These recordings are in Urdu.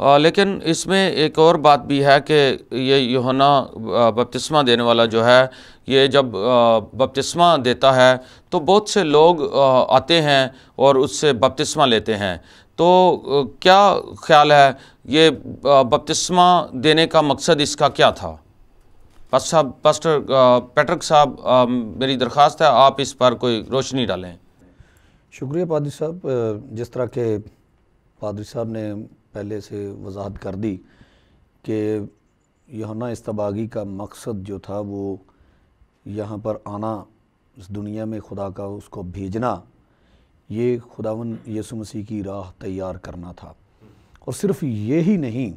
لیکن اس میں ایک اور بات بھی ہے کہ یہ یوحنا بپتسمہ دینے والا جو ہے، یہ جب بپتسمہ دیتا ہے تو بہت سے لوگ آتے ہیں اور اس سے بپتسمہ لیتے ہیں، تو کیا خیال ہے یہ بپتسمہ دینے کا مقصد اس کا کیا تھا؟ پاسٹر پیٹرک صاحب، میری درخواست ہے آپ اس پر کوئی روشنی ڈالیں۔ شکریہ پادری صاحب۔ جس طرح کہ پادری صاحب نے پہلے سے وضاحت کر دی کہ یوحنا اصطباغی کا مقصد جو تھا وہ یہاں پر آنا، اس دنیا میں خدا کا اس کو بھیجنا، یہ خداوند یسوع مسیح کی راہ تیار کرنا تھا، اور صرف یہی نہیں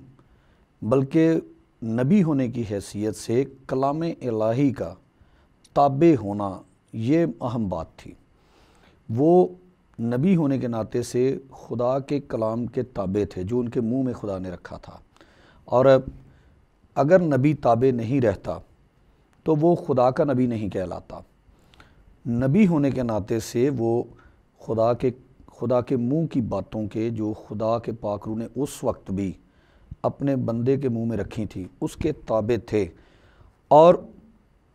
بلکہ نبی ہونے کی حیثیت سے کلام الہی کا تابع ہونا، یہ اہم بات تھی۔ وہ نبی ہونے کے ناطے سے خدا کے کلام کے تابع تھے جو ان کے منہ میں خدا نے رکھا تھا، اور اگر نبی تابع نہیں رہتا تو وہ خدا کا نبی نہیں کہلاتا۔ نبی ہونے کے ناطے سے وہ خدا کے منہ کی باتوں کے، جو خدا کے پاک روح نے اس وقت بھی اپنے بندے کے منہ میں رکھی تھی، اس کے تابع تھے، اور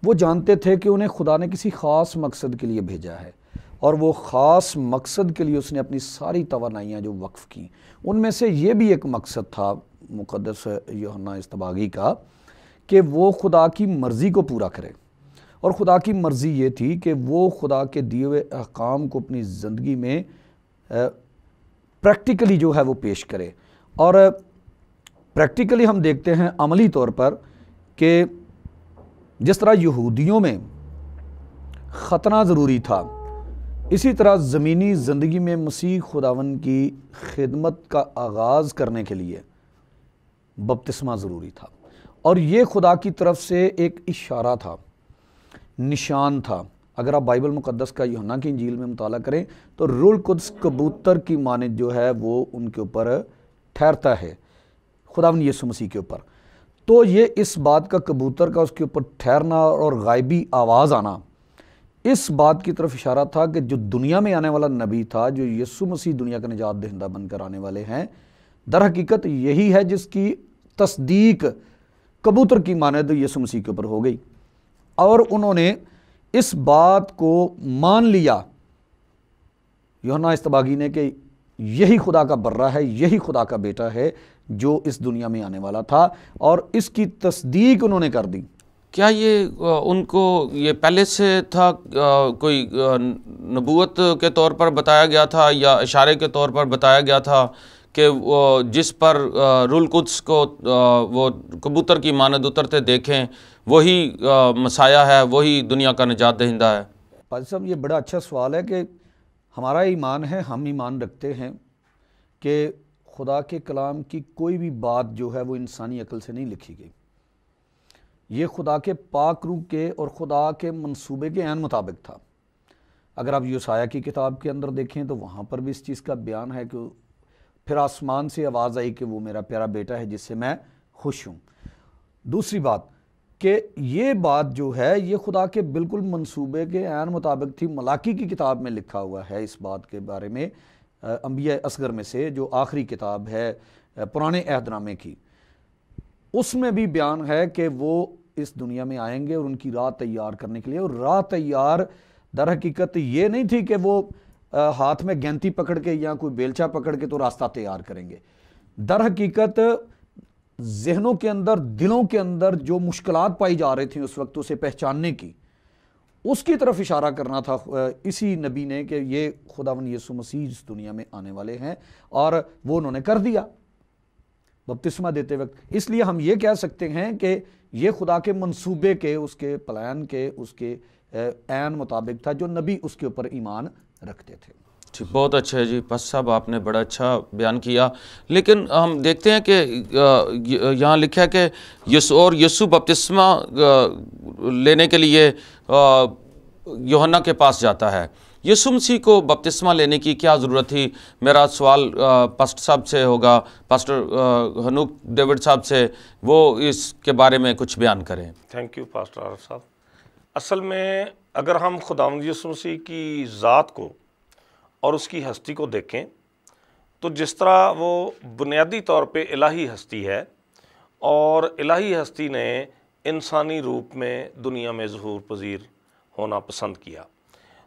وہ جانتے تھے کہ انہیں خدا نے کسی خاص مقصد کے لیے بھیجا ہے، اور وہ خاص مقصد کے لیے اس نے اپنی ساری توانائیاں جو وقف کیں، ان میں سے یہ بھی ایک مقصد تھا مقدس یوحنا اصطباغی کا کہ وہ خدا کی مرضی کو پورا کرے، اور خدا کی مرضی یہ تھی کہ وہ خدا کے دیے ہوئے احکام کو اپنی زندگی میں پریکٹیکلی جو ہے وہ پیش کرے۔ اور پریکٹیکلی ہم دیکھتے ہیں عملی طور پر کہ جس طرح یہودیوں میں ختنہ ضروری تھا، اسی طرح زمینی زندگی میں مسیح خداوند کی خدمت کا آغاز کرنے کے لیے بپتسمہ ضروری تھا، اور یہ خدا کی طرف سے ایک اشارہ تھا، نشان تھا۔ اگر آپ بائبل مقدس کا یوحنا کی انجیل میں مطالعہ کریں تو روح القدس کبوتر کی مانند جو ہے وہ ان کے اوپر ٹھہرتا ہے، خداوند یسوع مسیح کے اوپر۔ تو یہ اس بات کا کبوتر کا اس کے اوپر ٹھہرنا اور غائبی آواز آنا اس بات کی طرف اشارہ تھا کہ جو دنیا میں آنے والا نبی تھا، جو یسوع مسیح دنیا کا نجات دہندہ بن کر آنے والے ہیں، در حقیقت یہی ہے جس کی تصدیق کبوتر کی مانند یسوع مسیح کے اوپر ہو گئی، اور انہوں نے اس بات کو مان لیا یوحنا اصطباغی نے کہ یہی خدا کا برہ ہے، یہی خدا کا بیٹا ہے جو اس دنیا میں آنے والا تھا، اور اس کی تصدیق انہوں نے کر دی۔ کیا یہ ان کو یہ پہلے سے تھا، کوئی نبوت کے طور پر بتایا گیا تھا یا اشارے کے طور پر بتایا گیا تھا کہ جس پر روح القدس کو وہ کبوتر کی مانند اترتے دیکھیں وہی مسیح ہے، وہی دنیا کا نجات دہندہ ہے؟ پادری صاحب، یہ بڑا اچھا سوال ہے کہ ہمارا ایمان ہے، ہم ایمان رکھتے ہیں کہ خدا کے کلام کی کوئی بھی بات جو ہے وہ انسانی عقل سے نہیں لکھی گئی، یہ خدا کے پاک روح کے اور خدا کے منصوبے کے عین مطابق تھا۔ اگر آپ یوسایا کی کتاب کے اندر دیکھیں تو وہاں پر بھی اس چیز کا بیان ہے کہ پھر آسمان سے آواز آئی کہ وہ میرا پیارا بیٹا ہے جس سے میں خوش ہوں۔ دوسری بات کہ یہ بات جو ہے یہ خدا کے بالکل منصوبے کے عین مطابق تھی۔ ملاکی کی کتاب میں لکھا ہوا ہے اس بات کے بارے میں، انبیاء اصغر میں سے جو آخری کتاب ہے پرانے عہد نامے کی، اس میں بھی بیان ہے کہ وہ اس دنیا میں آئیں گے اور ان کی راہ تیار کرنے کے لیے، اور راہ تیار در حقیقت یہ نہیں تھی کہ وہ ہاتھ میں گینتی پکڑ کے یا کوئی بیلچہ پکڑ کے تو راستہ تیار کریں گے۔ در حقیقت ذہنوں کے اندر، دلوں کے اندر جو مشکلات پائی جا رہی تھیں اس وقت اسے پہچاننے کی، اس کی طرف اشارہ کرنا تھا اسی نبی نے کہ یہ خداوند یسوع مسیح اس دنیا میں آنے والے ہیں، اور وہ انہوں نے کر دیا بپتسمہ دیتے وقت۔ اس لیے ہم یہ کہہ سکتے ہیں کہ یہ خدا کے منصوبے کے، اس کے پلان کے، اس کے عین مطابق تھا جو نبی اس کے اوپر ایمان رکھتے تھے۔ جی بہت اچھا ہے جی، پس صاحب آپ نے بڑا اچھا بیان کیا، لیکن ہم دیکھتے ہیں کہ یہاں لکھا ہے کہ یسوع بپتسمہ لینے کے لیے یوحنا کے پاس جاتا ہے۔ یسوع مسیح کو بپتسمہ لینے کی کیا ضرورت تھی؟ میرا سوال پاسٹر صاحب سے ہوگا، پاسٹر ہنوک ڈیوڈ صاحب سے، وہ اس کے بارے میں کچھ بیان کریں۔ تھینک یو پاسٹر عارف صاحب۔ اصل میں اگر ہم خداوند یسوع مسیح کی ذات کو اور اس کی ہستی کو دیکھیں تو جس طرح وہ بنیادی طور پہ الہی ہستی ہے اور الہی ہستی نے انسانی روپ میں دنیا میں ظہور پذیر ہونا پسند کیا،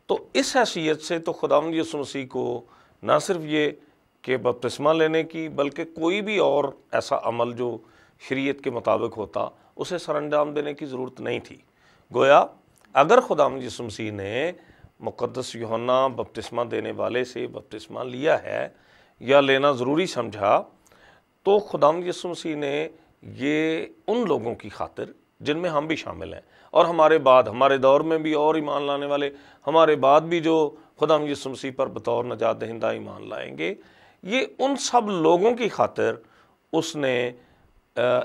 تو اس حیثیت سے تو خداوند یسوع مسیح کو نہ صرف یہ کہ بپتسمہ لینے کی بلکہ کوئی بھی اور ایسا عمل جو شریعت کے مطابق ہوتا اسے سر انجام دینے کی ضرورت نہیں تھی۔ گویا اگر خداوند یسوع مسیح نے مقدس یوحنا بپتسمہ دینے والے سے بپتسمہ لیا ہے یا لینا ضروری سمجھا، تو خداوند یسوع مسیح نے یہ ان لوگوں کی خاطر جن میں ہم بھی شامل ہیں اور ہمارے بعد ہمارے دور میں بھی اور ایمان لانے والے ہمارے بعد بھی جو خداوند یسوع مسیح پر بطور نجات دہندہ ایمان لائیں گے، یہ ان سب لوگوں کی خاطر اس نے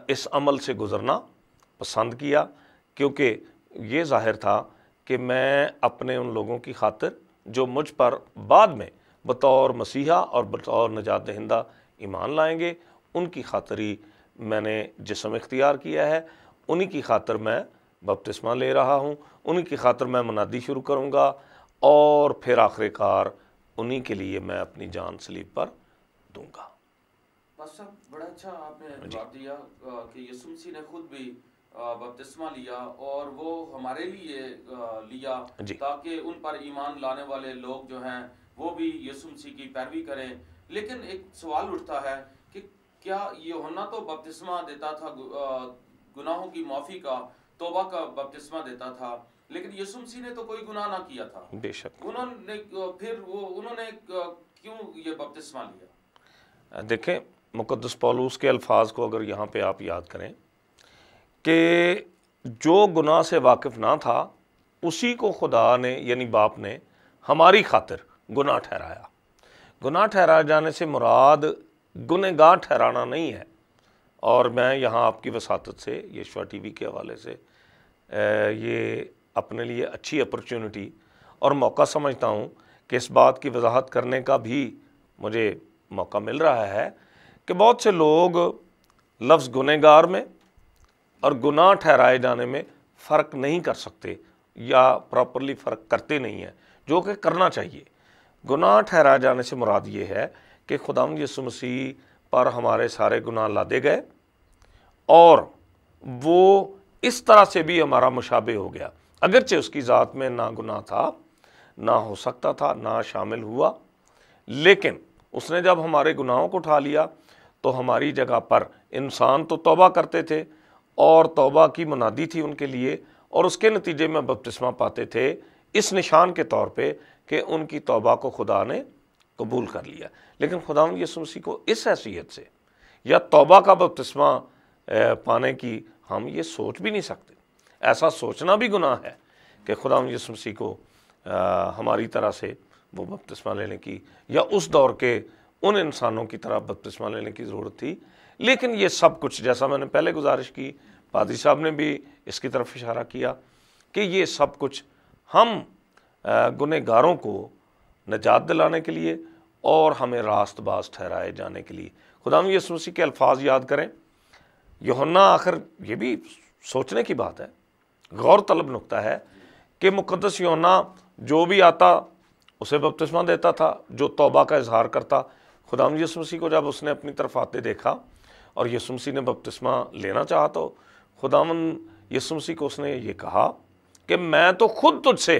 اس عمل سے گزرنا پسند کیا، کیونکہ یہ ظاہر تھا کہ میں اپنے ان لوگوں کی خاطر جو مجھ پر بعد میں بطور مسیحا اور بطور نجات دہندہ ایمان لائیں گے، ان کی خاطر ہی میں نے جسم اختیار کیا ہے، انہی کی خاطر میں بپتسمہ لے رہا ہوں، انہی کی خاطر میں منادی شروع کروں گا اور پھر آخر کار انہی کے لیے میں اپنی جان صلیب پر دوں گا۔ پاسٹر صاحب بڑا اچھا آپ نے جواب دیا کہ یسوع مسیح نے خود بھی بپتسمہ لیا اور وہ ہمارے لیے لیا تاکہ ان پر ایمان لانے والے لوگ جو ہیں وہ بھی یسوع مسیح کی پیروی کریں۔ لیکن ایک سوال اٹھتا ہے کہ کیا یوحنا تو بپتسمہ دیتا تھا گناہوں کی معافی کا، توبہ کا بپتسمہ دیتا تھا، لیکن یسوع مسیح نے تو کوئی گناہ نہ کیا تھا، بے شک انہوں نے کیوں یہ بپتسمہ لیا؟ دیکھیں مقدس پولس کے الفاظ کو اگر یہاں پہ آپ یاد کریں کہ جو گناہ سے واقف نہ تھا اسی کو خدا نے یعنی باپ نے ہماری خاطر گناہ ٹھہرایا۔ گناہ ٹھہرائے جانے سے مراد گنہگار ٹھہرانا نہیں ہے، اور میں یہاں آپ کی وساطت سے یشوع ٹی وی کے حوالے سے یہ اپنے لیے اچھی اپرچونٹی اور موقع سمجھتا ہوں کہ اس بات کی وضاحت کرنے کا بھی مجھے موقع مل رہا ہے کہ بہت سے لوگ لفظ گنہگار میں اور گناہ ٹھہرائے جانے میں فرق نہیں کر سکتے یا پراپرلی فرق کرتے نہیں ہیں، جو کہ کرنا چاہیے۔ گناہ ٹھہرائے جانے سے مراد یہ ہے کہ خداوند یسوع مسیح پر ہمارے سارے گناہ لادے گئے اور وہ اس طرح سے بھی ہمارا مشابہ ہو گیا، اگرچہ اس کی ذات میں نہ گناہ تھا، نہ ہو سکتا تھا، نہ شامل ہوا، لیکن اس نے جب ہمارے گناہوں کو اٹھا لیا تو ہماری جگہ پر انسان تو توبہ کرتے تھے اور توبہ کی منادی تھی ان کے لیے، اور اس کے نتیجے میں بپتسمہ پاتے تھے اس نشان کے طور پہ کہ ان کی توبہ کو خدا نے قبول کر لیا۔ لیکن خداوند یسوع مسیح کو اس حیثیت سے یا توبہ کا بپتسمہ پانے کی ہم یہ سوچ بھی نہیں سکتے۔ ایسا سوچنا بھی گناہ ہے کہ خداوند یسوع مسیح کو ہماری طرح سے وہ بپتسمہ لینے کی یا اس دور کے ان انسانوں کی طرح بپتسمہ لینے کی ضرورت تھی۔ لیکن یہ سب کچھ جیسا میں نے پہلے گزارش کی، پادری صاحب نے بھی اس کی طرف اشارہ کیا کہ یہ سب کچھ ہم گنہگاروں کو نجات دلانے کے لیے اور ہمیں راست باز ٹھہرائے جانے کے لیے۔ خداوند یسوع مسیح کے الفاظ یاد کریں، یوحنا آخر یہ بھی سوچنے کی بات ہے، غور طلب نکتہ ہے کہ مقدس یوحنا جو بھی آتا اسے بپتسمہ دیتا تھا، جو توبہ کا اظہار کرتا۔ خداوند یسوع مسیح کو جب اس نے اپنی طرف آتے دیکھا اور یسوع مسیح نے بپتسمہ لینا چاہا تو خداوند یسوع مسیح کو اس نے یہ کہا کہ میں تو خود تجھ سے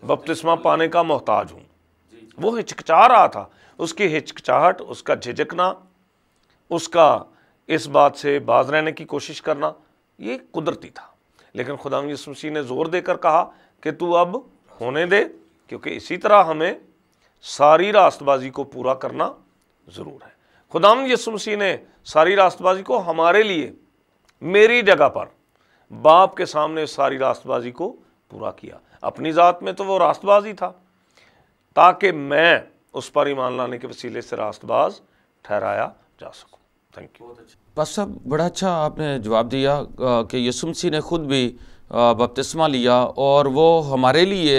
بپتسمہ پانے کا محتاج ہوں۔ وہ ہچکچا رہا تھا، اس کی ہچکچاہٹ، اس کا جھجکنا، اس کا اس بات سے باز رہنے کی کوشش کرنا یہ قدرتی تھا، لیکن خداوند یسوع مسیح نے زور دے کر کہا کہ تو اب ہونے دے، کیونکہ اسی طرح ہمیں ساری راست بازی کو پورا کرنا ضرور ہے۔ خداوند یسوع مسیح نے ساری راست بازی کو ہمارے لیے میری جگہ پر باپ کے سامنے ساری راست بازی کو پورا کیا۔ اپنی ذات میں تو وہ راست باز ہی تھا تاکہ میں اس پر ایمان لانے کے وسیلے سے راست باز ٹھہرایا جا سکوں۔ Thank you. پاسٹر صاحب بڑا اچھا آپ نے جواب دیا کہ یسوع مسیح نے خود بھی بپتسمہ لیا اور وہ ہمارے لیے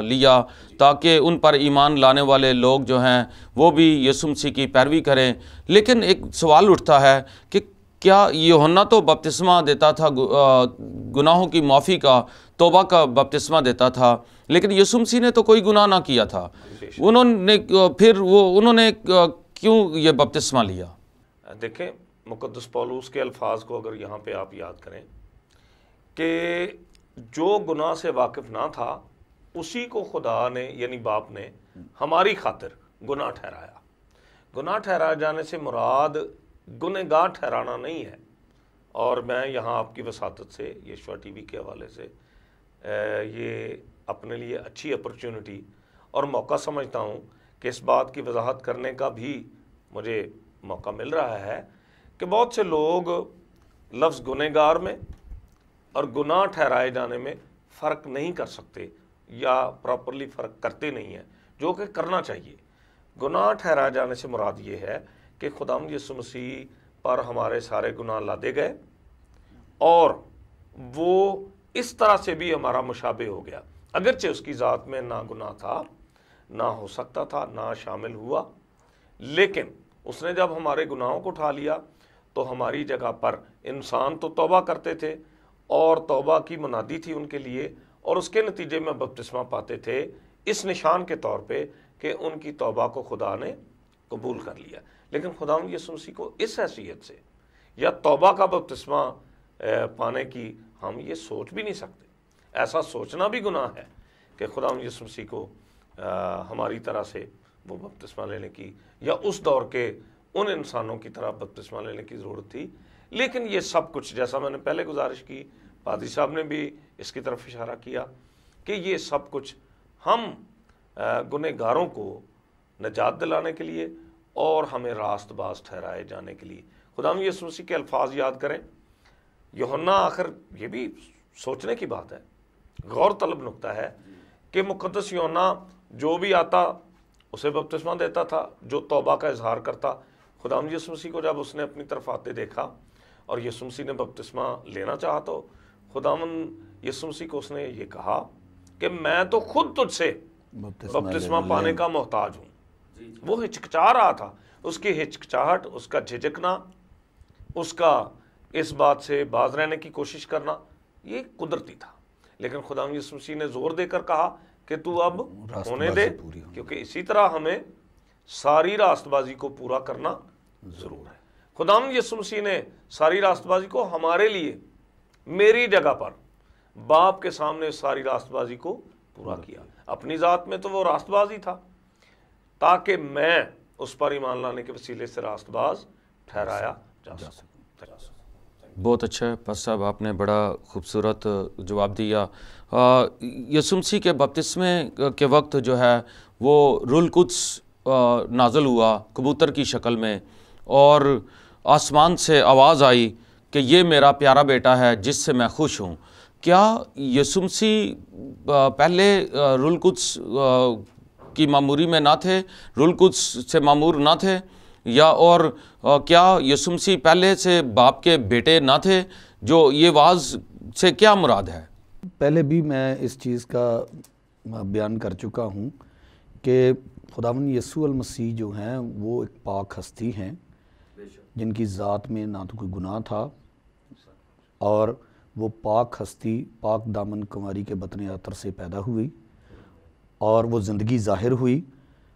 لیا تاکہ ان پر ایمان لانے والے لوگ جو ہیں وہ بھی یسوع مسیح کی پیروی کریں۔ لیکن ایک سوال اٹھتا ہے کہ کیا یوحنا تو بپتسمہ دیتا تھا گناہوں کی معافی کا، توبہ کا بپتسمہ دیتا تھا، لیکن یسوع مسیح نے تو کوئی گناہ نہ کیا تھا۔ انہوں نے کیوں یہ بپتسمہ لیا؟ دیکھیں مقدس پولوس کے الفاظ کو اگر یہاں پہ آپ یاد کریں کہ جو گناہ سے واقف نہ تھا اسی کو خدا نے یعنی باپ نے ہماری خاطر گناہ ٹھہرایا. گناہ ٹھہرائے جانے سے مراد گنہگار ٹھہرانا نہیں ہے. اور میں یہاں آپ کی وساطت سے یشوع ٹی وی کے حوالے سے یہ اپنے لیے اچھی اپرچونٹی اور موقع سمجھتا ہوں کہ اس بات کی وضاحت کرنے کا بھی مجھے موقع مل رہا ہے کہ بہت سے لوگ لفظ گنہگار میں اور گناہ ٹھہرائے جانے میں فرق نہیں کر سکتے یا پراپرلی فرق کرتے نہیں ہیں، جو کہ کرنا چاہیے. گناہ ٹھہرائے جانے سے مراد یہ ہے کہ خداوند یسوع مسیح پر ہمارے سارے گناہ لادے گئے اور وہ اس طرح سے بھی ہمارا مشابہ ہو گیا. اگرچہ اس کی ذات میں نہ گناہ تھا، نہ ہو سکتا تھا، نہ شامل ہوا، لیکن اس نے جب ہمارے گناہوں کو اٹھا لیا تو ہماری جگہ پر انسان تو توبہ کرتے تھے اور توبہ کی منادی تھی ان کے لیے، اور اس کے نتیجے میں بپتسمہ پاتے تھے اس نشان کے طور پہ کہ ان کی توبہ کو خدا نے قبول کر لیا. لیکن خداوند یسوع مسیح کو اس حیثیت سے یا توبہ کا بپتسمہ پانے کی ہم یہ سوچ بھی نہیں سکتے. ایسا سوچنا بھی گناہ ہے کہ خداوند یسوع مسیح کو ہماری طرح سے وہ بپتسمہ لینے کی یا اس دور کے ان انسانوں کی طرح بپتسمہ لینے کی ضرورت تھی. لیکن یہ سب کچھ جیسا میں نے پہلے گزارش کی، پادری صاحب نے بھی اس کی طرف اشارہ کیا کہ یہ سب کچھ ہم گنہگاروں کو نجات دلانے کے لیے اور ہمیں راست باز ٹھہرائے جانے کے لیے. خداوند یسوع مسیح کے الفاظ یاد کریں. یوحنا آخر یہ بھی سوچنے کی بات ہے، غور طلب نقطہ ہے کہ مقدس یوحنا جو بھی آتا اسے بپتسمہ دیتا تھا، جو توبہ کا اظہار کرتا. خداوند یسوع مسیح کو جب اس نے اپنی طرف آتے دیکھا اور یسوع مسیح نے بپتسمہ لینا چاہا تو خداوند یسوع مسیح کو اس نے یہ کہا کہ میں تو خود تجھ سے بپتسمہ پانے کا محتاج ہوں. وہ ہچکچا رہا تھا. اس کی ہچکچاہٹ، اس کا جھجکنا، اس کا اس بات سے باز رہنے کی کوشش کرنا یہ قدرتی تھا. لیکن خداوند یسوع مسیح نے زور دے کر کہا کہ تو اب ہونے دے، کیونکہ اسی طرح ہمیں ساری راست بازی کو پورا کرنا ضرور ہے. خداوند یسوع مسیح نے ساری راست بازی کو ہمارے لیے میری جگہ پر باپ کے سامنے ساری راست بازی کو پورا کیا. اپنی ذات میں تو وہ راست باز ہی تھا تاکہ میں اس پر ایمان لانے کے وسیلے سے راست باز ٹھہرایا جا سکوں. بہت اچھا ہے پاس صاحب، آپ نے بڑا خوبصورت جواب دیا. یسوع مسیح کے بپتسمے کے وقت جو ہے وہ روح القدس نازل ہوا کبوتر کی شکل میں، اور آسمان سے آواز آئی کہ یہ میرا پیارا بیٹا ہے جس سے میں خوش ہوں. کیا یسوع مسیح پہلے روح القدس کی معموری میں نہ تھے، روح القدس سے معمور نہ تھے، یا اور کیا یسوع مسیح پہلے سے باپ کے بیٹے نہ تھے؟ جو یہ واز سے کیا مراد ہے؟ پہلے بھی میں اس چیز کا بیان کر چکا ہوں کہ خداوند یسوع المسیح جو ہیں وہ ایک پاک ہستی ہیں جن کی ذات میں نہ تو کوئی گناہ تھا، اور وہ پاک ہستی پاک دامن کنواری کے بطن عطر سے پیدا ہوئی اور وہ زندگی ظاہر ہوئی.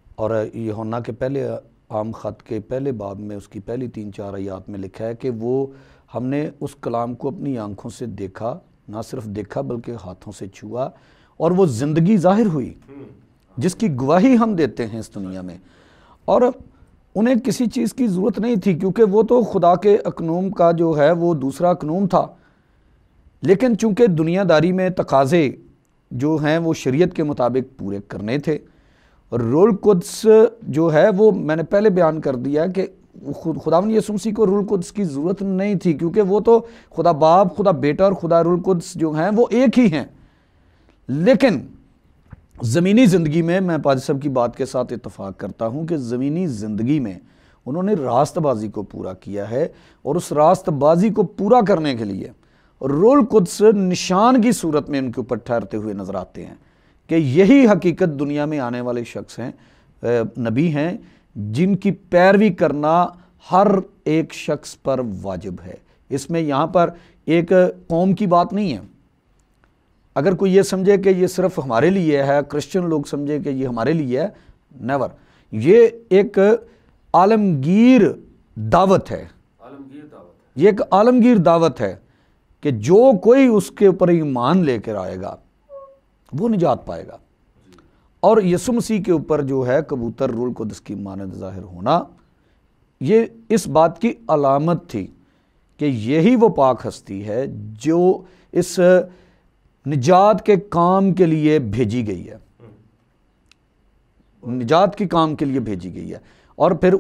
اور یوحنا کے پہلے عام خط کے پہلے باب میں اس کی پہلی 3-4 آیات میں لکھا ہے کہ وہ ہم نے اس کلام کو اپنی آنکھوں سے دیکھا، نہ صرف دیکھا بلکہ ہاتھوں سے چھوا، اور وہ زندگی ظاہر ہوئی جس کی گواہی ہم دیتے ہیں اس دنیا میں. اور انہیں کسی چیز کی ضرورت نہیں تھی کیونکہ وہ تو خدا کے اقنوم کا جو ہے وہ دوسرا اقنوم تھا. لیکن چونکہ دنیا داری میں تقاضے جو ہیں وہ شریعت کے مطابق پورے کرنے تھے، روح القدس جو ہے وہ میں نے پہلے بیان کر دیا کہ خداوند یسوع مسیح کو روح القدس کی ضرورت نہیں تھی کیونکہ وہ تو خدا باپ، خدا بیٹا اور خدا روح القدس جو ہیں وہ ایک ہی ہیں. لیکن زمینی زندگی میں پادری صاحب کی بات کے ساتھ اتفاق کرتا ہوں کہ زمینی زندگی میں انہوں نے راست بازی کو پورا کیا ہے، اور اس راست بازی کو پورا کرنے کے لیے روح القدس نشان کی صورت میں ان کے اوپر ٹھہرتے ہوئے نظر آتے ہیں کہ یہی حقیقت دنیا میں آنے والے شخص ہیں، نبی ہیں، جن کی پیروی کرنا ہر ایک شخص پر واجب ہے. اس میں یہاں پر ایک قوم کی بات نہیں ہے. اگر کوئی یہ سمجھے کہ یہ صرف ہمارے لیے ہے، کرسچن لوگ سمجھے کہ یہ ہمارے لیے ہے، نیور. یہ ایک عالمگیر دعوت ہے، یہ ایک عالمگیر دعوت ہے کہ جو کوئی اس کے اوپر ایمان لے کر آئے گا وہ نجات پائے گا۔ اور یسوع مسیح کے اوپر جو ہے کبوتر روح القدس کی مانند ظاہر ہونا، یہ اس بات کی علامت تھی کہ یہی وہ پاک ہستی ہے جو اس نجات کے کام کے لیے بھیجی گئی ہے، نجات کے کام کے لیے بھیجی گئی ہے۔ اور پھر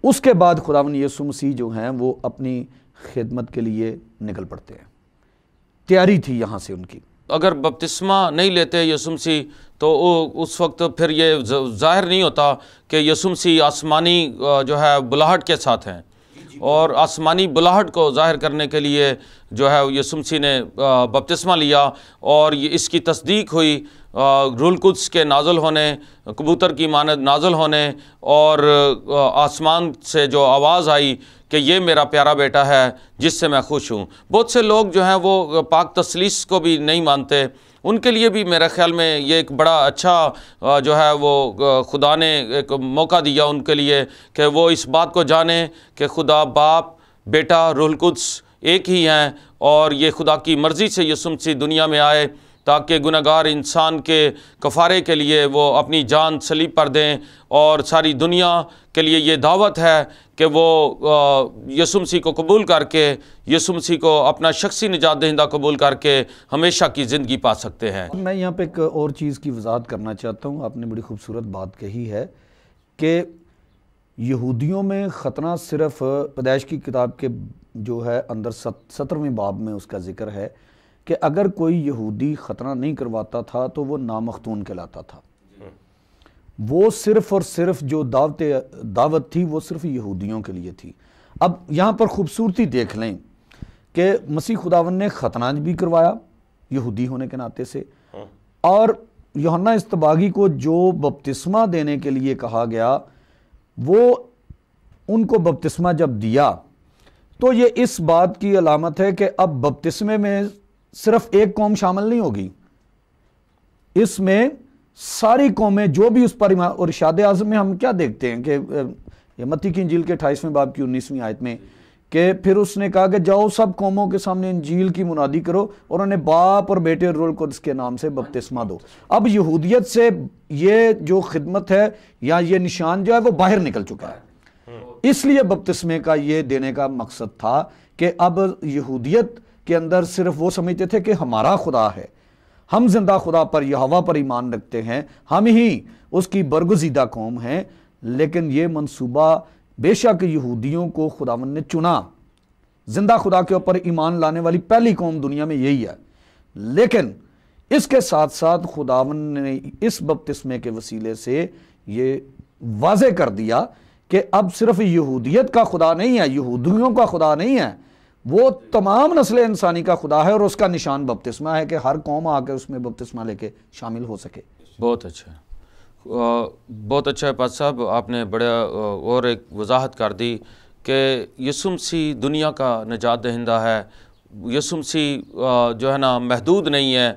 اس کے بعد خداوند یسوع مسیح جو ہیں وہ اپنی خدمت کے لیے نکل پڑتے ہیں۔ تیاری تھی یہاں سے ان کی۔ اگر بپتسمہ نہیں لیتے یسوع مسیح تو اس وقت پھر یہ ظاہر نہیں ہوتا کہ یسوع مسیح آسمانی جو ہے بلاہٹ کے ساتھ ہیں، اور آسمانی بلاہٹ کو ظاہر کرنے کے لیے جو ہے یسوع مسیح نے بپتسمہ لیا، اور یہ اس کی تصدیق ہوئی روح القدس کے نازل ہونے، کبوتر کی مانند نازل ہونے، اور آسمان سے جو آواز آئی کہ یہ میرا پیارا بیٹا ہے جس سے میں خوش ہوں۔ بہت سے لوگ جو ہیں وہ پاک تثلیث کو بھی نہیں مانتے، ان کے لیے بھی میرے خیال میں یہ ایک بڑا اچھا جو ہے وہ خدا نے ایک موقع دیا ان کے لیے کہ وہ اس بات کو جانیں کہ خدا باپ، بیٹا، روح القدس ایک ہی ہیں، اور یہ خدا کی مرضی سے یسوع مسیح دنیا میں آئے تاکہ گنہگار انسان کے کفارے کے لیے وہ اپنی جان صلیب پر دیں، اور ساری دنیا کے لیے یہ دعوت ہے کہ وہ یسوع مسیح کو قبول کر کے، یسوع مسیح کو اپنا شخصی نجات دہندہ قبول کر کے ہمیشہ کی زندگی پا سکتے ہیں۔ میں یہاں پہ ایک اور چیز کی وضاحت کرنا چاہتا ہوں۔ آپ نے بڑی خوبصورت بات کہی ہے کہ یہودیوں میں ختنہ صرف پیدائش کی کتاب کے جو ہے اندر 17ویں باب میں اس کا ذکر ہے کہ اگر کوئی یہودی ختنہ نہیں کرواتا تھا تو وہ نامختون کہلاتا تھا۔ وہ صرف اور صرف جو دعوت تھی وہ صرف یہودیوں کے لیے تھی۔ اب یہاں پر خوبصورتی دیکھ لیں کہ مسیح خداوند نے ختنہ بھی کروایا یہودی ہونے کے ناطے سے، اور یوحنا اصطباغی کو جو بپتسمہ دینے کے لیے کہا گیا وہ ان کو بپتسمہ جب دیا تو یہ اس بات کی علامت ہے کہ اب بپتسمے میں صرف ایک قوم شامل نہیں ہوگی، اس میں ساری قومیں جو بھی اس پر ایمان۔ اور ارشاد اعظم میں ہم کیا دیکھتے ہیں کہ متی کی انجیل کے 28ویں باب کی 19ویں آیت میں کہ پھر اس نے کہا کہ جاؤ سب قوموں کے سامنے انجیل کی منادی کرو اور انہیں باپ اور بیٹے اور روح القدس کے نام سے بپتسمہ دو۔ اب یہودیت سے یہ جو خدمت ہے یا یہ نشان جو ہے وہ باہر نکل چکا ہے، اس لیے بپتسمے کا یہ دینے کا مقصد تھا کہ اب یہودیت کے اندر صرف وہ سمجھتے تھے کہ ہمارا خدا ہے، ہم زندہ خدا پر یہوہ پر ایمان رکھتے ہیں، ہم ہی اس کی برگزیدہ قوم ہیں۔ لیکن یہ منصوبہ بے شک یہودیوں کو خداوند نے چنا، زندہ خدا کے اوپر ایمان لانے والی پہلی قوم دنیا میں یہی ہے، لیکن اس کے ساتھ ساتھ خداوند نے اس بپتسمے کے وسیلے سے یہ واضح کر دیا کہ اب صرف یہودیت کا خدا نہیں ہے، یہودیوں کا خدا نہیں ہے، وہ تمام نسل انسانی کا خدا ہے، اور اس کا نشان بپتسمہ ہے کہ ہر قوم آ کے اس میں بپتسمہ لے کے شامل ہو سکے۔ بہت اچھا، بہت اچھا ہے پادری صاحب، آپ نے بڑا اور ایک وضاحت کر دی کہ یسوع مسیح دنیا کا نجات دہندہ ہے۔ یسوع مسیح جو ہے نا محدود نہیں ہے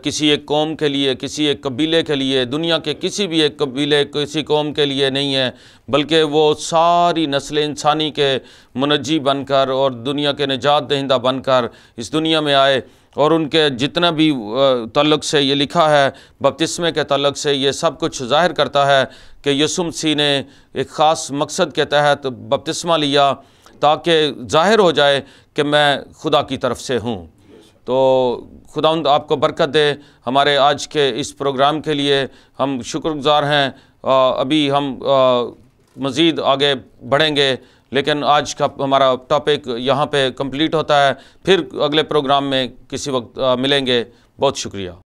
کسی ایک قوم کے لیے، کسی ایک قبیلے کے لیے، دنیا کے کسی بھی ایک قبیلے کسی قوم کے لیے نہیں ہے، بلکہ وہ ساری نسل انسانی کے منجی بن کر اور دنیا کے نجات دہندہ بن کر اس دنیا میں آئے، اور ان کے جتنا بھی تعلق سے یہ لکھا ہے بپتسمے کے تعلق سے یہ سب کچھ ظاہر کرتا ہے کہ یسوع مسیح نے ایک خاص مقصد کے تحت بپتسمہ لیا تاکہ ظاہر ہو جائے کہ میں خدا کی طرف سے ہوں۔ تو خداوند آپ کو برکت دے۔ ہمارے آج کے اس پروگرام کے لیے ہم شکر گزار ہیں۔ ابھی ہم مزید آگے بڑھیں گے، لیکن آج کا ہمارا ٹاپک یہاں پہ کمپلیٹ ہوتا ہے، پھر اگلے پروگرام میں کسی وقت ملیں گے۔ بہت شکریہ۔